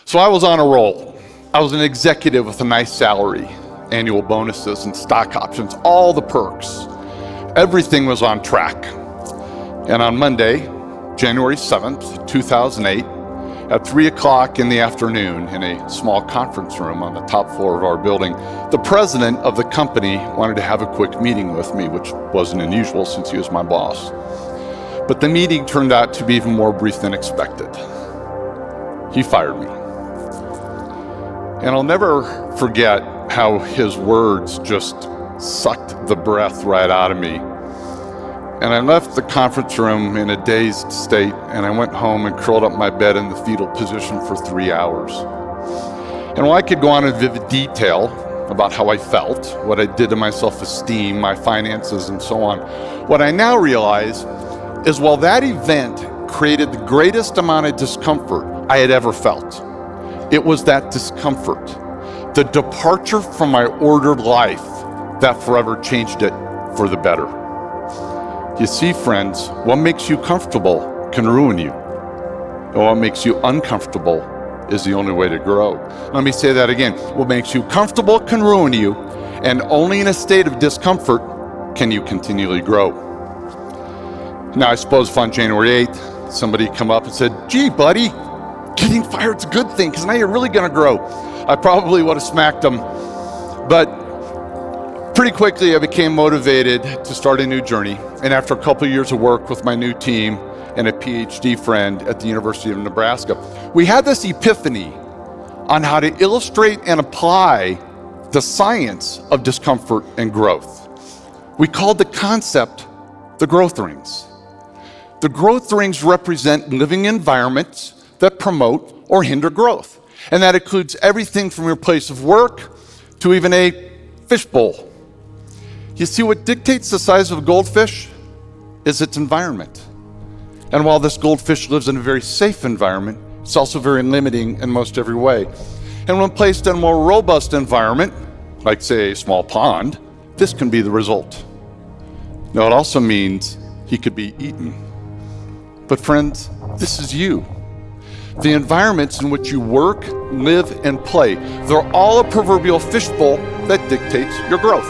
So I was on a roll. I was an executive with a nice salary, annual bonuses and stock options, all the perks. Everything was on track. And on Monday, January 7th, 2008, at 3 o'clock in the afternoon in a small conference room on the top floor of our building, the president of the company wanted to have a quick meeting with me, which wasn't unusual since he was my boss. But the meeting turned out to be even more brief than expected. He fired me. And I'll never forget how his words just sucked the breath right out of me. And I left the conference room in a dazed state, and I went home and curled up in my bed in the fetal position for 3 hours. And while I could go on in vivid detail about how I felt, what I did to my self-esteem, my finances, and so on, what I now realize is while that event created the greatest amount of discomfort I had ever felt, it was that discomfort, the departure from my ordered life, that forever changed it for the better. You see, friends, what makes you comfortable can ruin you. And what makes you uncomfortable is the only way to grow. Let me say that again. What makes you comfortable can ruin you, and only in a state of discomfort can you continually grow. Now, I suppose if on January 8th, somebody come up and said, "Gee, buddy, getting fired's a good thing, because now you're really gonna grow," I probably would have smacked them. But pretty quickly, I became motivated to start a new journey. And after a couple of years of work with my new team and a PhD friend at the University of Nebraska, we had this epiphany on how to illustrate and apply the science of discomfort and growth. We called the concept the growth rings. The growth rings represent living environments that promote or hinder growth. And that includes everything from your place of work to even a fishbowl. You see, what dictates the size of a goldfish is its environment. And while this goldfish lives in a very safe environment, it's also very limiting in most every way. And when placed in a more robust environment, like say a small pond, this can be the result. Now it also means he could be eaten. But friends, this is you. The environments in which you work, live, and play, they're all a proverbial fishbowl that dictates your growth.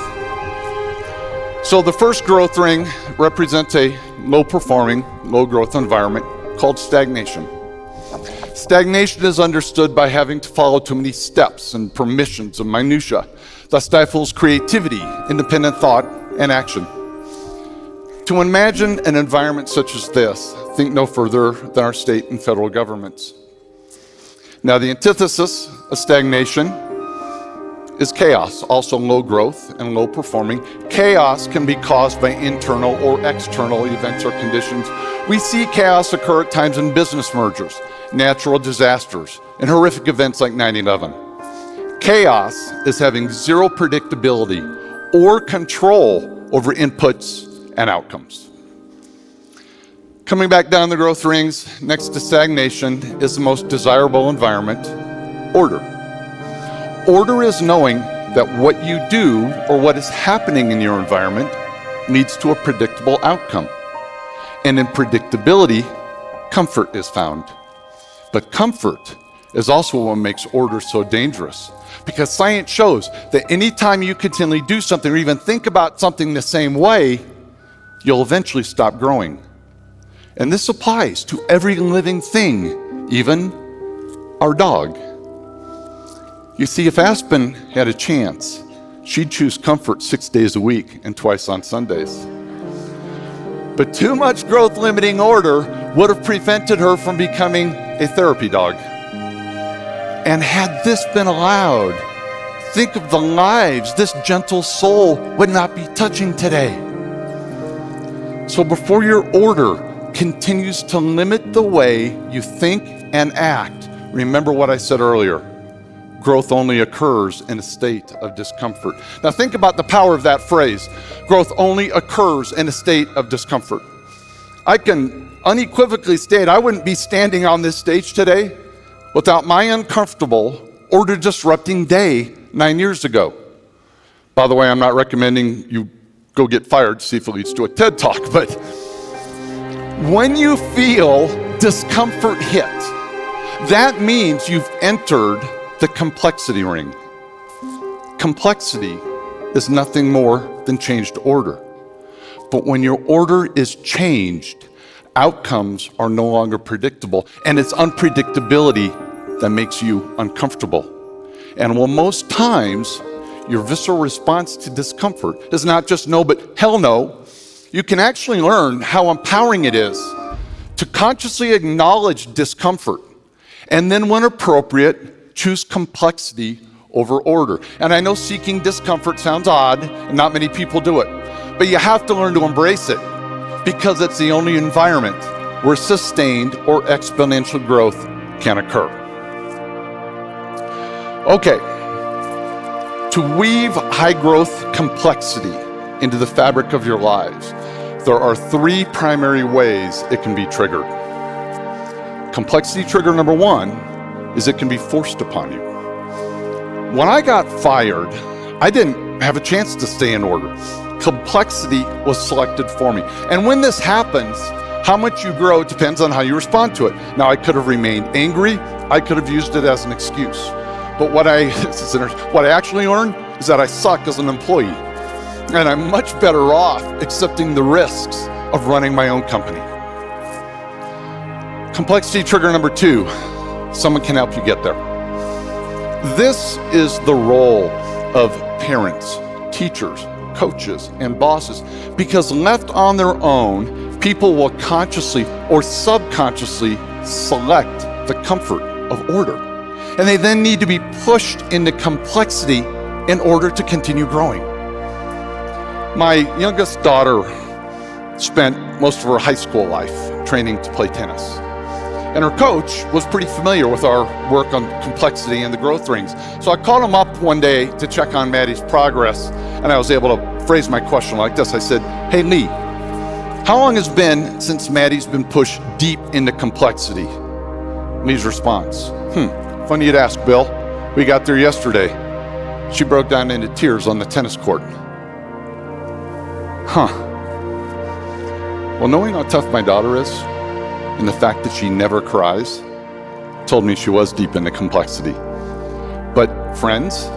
So the first growth ring represents a low-performing, low-growth environment called stagnation. Stagnation is understood by having to follow too many steps and permissions and minutia that stifles creativity, independent thought, and action. To imagine an environment such as this, think no further than our state and federal governments. Now, the antithesis of stagnation is chaos, also low growth and low performing. Chaos can be caused by internal or external events or conditions. We see chaos occur at times in business mergers, natural disasters, and horrific events like 9/11. Chaos is having zero predictability or control over inputs and outcomes. Coming back down the growth rings, next to stagnation is the most desirable environment, order. Order is knowing that what you do or what is happening in your environment leads to a predictable outcome. And in predictability, comfort is found. But comfort is also what makes order so dangerous, because science shows that anytime you continually do something or even think about something the same way, you'll eventually stop growing. And this applies to every living thing, even our dog. You see, if Aspen had a chance, she'd choose comfort 6 days a week and twice on Sundays. But too much growth-limiting order would have prevented her from becoming a therapy dog. And had this been allowed, think of the lives this gentle soul would not be touching today. So before your order continues to limit the way you think and act, remember what I said earlier. Growth only occurs in a state of discomfort. Now think about the power of that phrase. Growth only occurs in a state of discomfort. I can unequivocally state I wouldn't be standing on this stage today without my uncomfortable, order-disrupting day 9 years ago. By the way, I'm not recommending you go get fired to see if it leads to a TED Talk, but when you feel discomfort hit, That means you've entered the complexity ring. Complexity is nothing more than changed order. But when your order is changed, outcomes are no longer predictable, and it's unpredictability that makes you uncomfortable. And while most times your visceral response to discomfort is not just no, but hell no, you can actually learn how empowering it is to consciously acknowledge discomfort, and then when appropriate, choose complexity over order. And I know seeking discomfort sounds odd, and not many people do it, but you have to learn to embrace it, because it's the only environment where sustained or exponential growth can occur. Okay, to weave high growth complexity into the fabric of your lives, there are three primary ways it can be triggered. Complexity trigger number one is it can be forced upon you. When I got fired, I didn't have a chance to stay in order. Complexity was selected for me. And when this happens, how much you grow depends on how you respond to it. Now, I could have remained angry. I could have used it as an excuse. But what I actually learned is that I suck as an employee. And I'm much better off accepting the risks of running my own company. Complexity trigger number two, someone can help you get there. This is the role of parents, teachers, coaches, and bosses, because left on their own, people will consciously or subconsciously select the comfort of order. And they then need to be pushed into complexity in order to continue growing. My youngest daughter spent most of her high school life training to play tennis. And her coach was pretty familiar with our work on complexity and the growth rings. So I called him up one day to check on Maddie's progress, and I was able to phrase my question like this. I said, "Hey Lee, how long has it been since Maddie's been pushed deep into complexity?" Lee's response, "Funny you'd ask, Bill. We got there yesterday. She broke down into tears on the tennis court." Well, knowing how tough my daughter is, and the fact that she never cries, told me she was deep into complexity. But friends,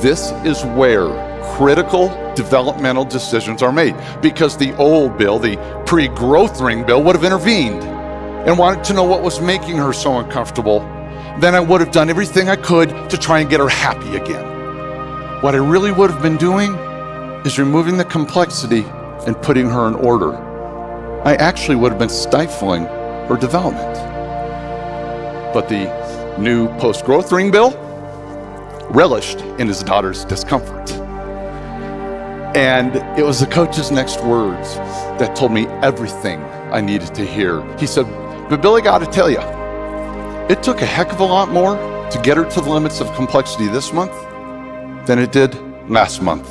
this is where critical developmental decisions are made, because the old Bill, the pre-growth ring Bill, would have intervened and wanted to know what was making her so uncomfortable. Then I would have done everything I could to try and get her happy again. What I really would have been doing is removing the complexity and putting her in order. I actually would have been stifling her development. But the new post-growth ring Bill relished in his daughter's discomfort. And it was the coach's next words that told me everything I needed to hear. He said, "But Billy, got to tell you, it took a heck of a lot more to get her to the limits of complexity this month than it did last month.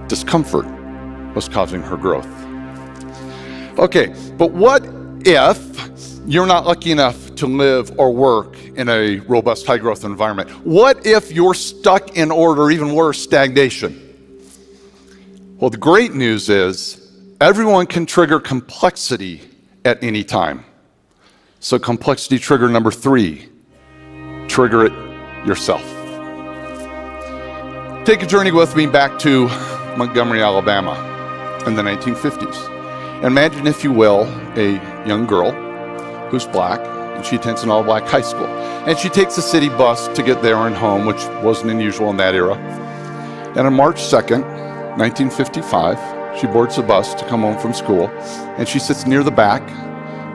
Discomfort was causing her growth." Okay, but what if you're not lucky enough to live or work in a robust high growth environment? What if you're stuck in order, even worse, stagnation? Well, the great news is everyone can trigger complexity at any time. So complexity trigger number three, trigger it yourself. Take a journey with me back to Montgomery, Alabama in the 1950s. Imagine, if you will, a young girl who's black, and she attends an all-black high school. And she takes a city bus to get there and home, which wasn't unusual in that era. And on March 2nd, 1955, she boards the bus to come home from school, and she sits near the back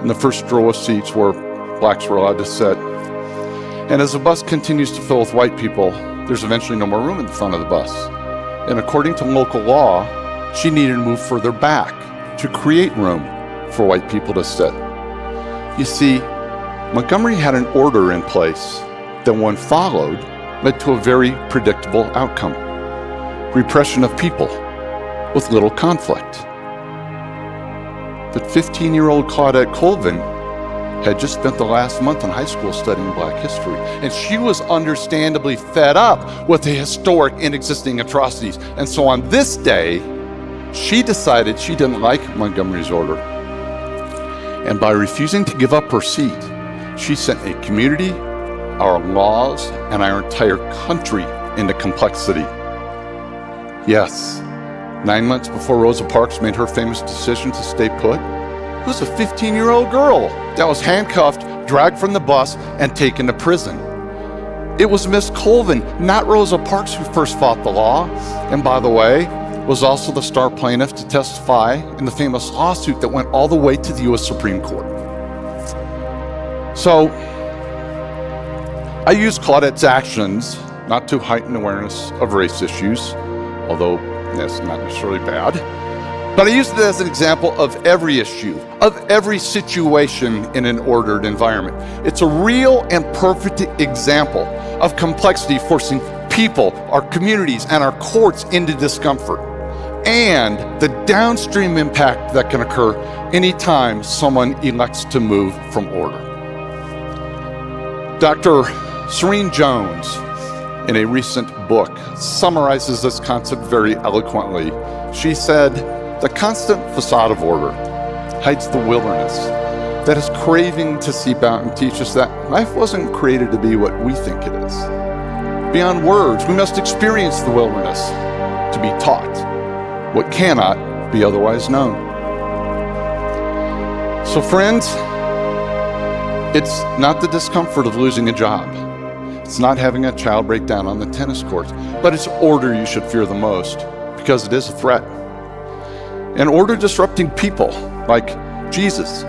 in the first row of seats where blacks were allowed to sit. And as the bus continues to fill with white people, there's eventually no more room in the front of the bus. And according to local law, she needed to move further back to create room for white people to sit. You see, Montgomery had an order in place that, when followed, led to a very predictable outcome: repression of people with little conflict. But 15-year-old Claudette Colvin had just spent the last month in high school studying Black history, and she was understandably fed up with the historic and existing atrocities. And so on this day, she decided she didn't like Montgomery's order. And by refusing to give up her seat, She sent a community, our laws, and our entire country into complexity. Yes, 9 months before Rosa Parks made her famous decision to stay put, it was a 15-year-old girl that was handcuffed, dragged from the bus, and taken to prison. It was Miss Colvin, not Rosa Parks, who first fought the law, and by the way, was also the star plaintiff to testify in the famous lawsuit that went all the way to the U.S. Supreme Court. So, I use Claudette's actions not to heighten awareness of race issues, although that's not necessarily bad, but I use it as an example of every issue, of every situation in an ordered environment. It's a real and perfect example of complexity forcing people, our communities, and our courts into discomfort, and the downstream impact that can occur anytime someone elects to move from order. Dr. Serene Jones, in a recent book, summarizes this concept very eloquently. She said, "The constant facade of order hides the wilderness that is craving to seep out and teach us that life wasn't created to be what we think it is. Beyond words, we must experience the wilderness to be taught what cannot be otherwise known." So friends, it's not the discomfort of losing a job. It's not having a child break down on the tennis courts, but it's order you should fear the most, because it is a threat. And order disrupting people like Jesus,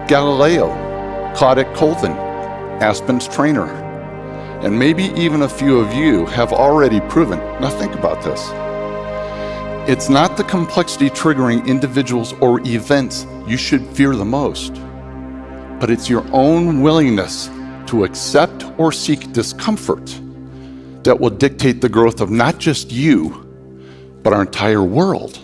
Galileo, Claudette Colvin, Aspen's trainer, and maybe even a few of you have already proven. Now think about this. It's not the complexity triggering individuals or events you should fear the most, but it's your own willingness to accept or seek discomfort that will dictate the growth of not just you, but our entire world.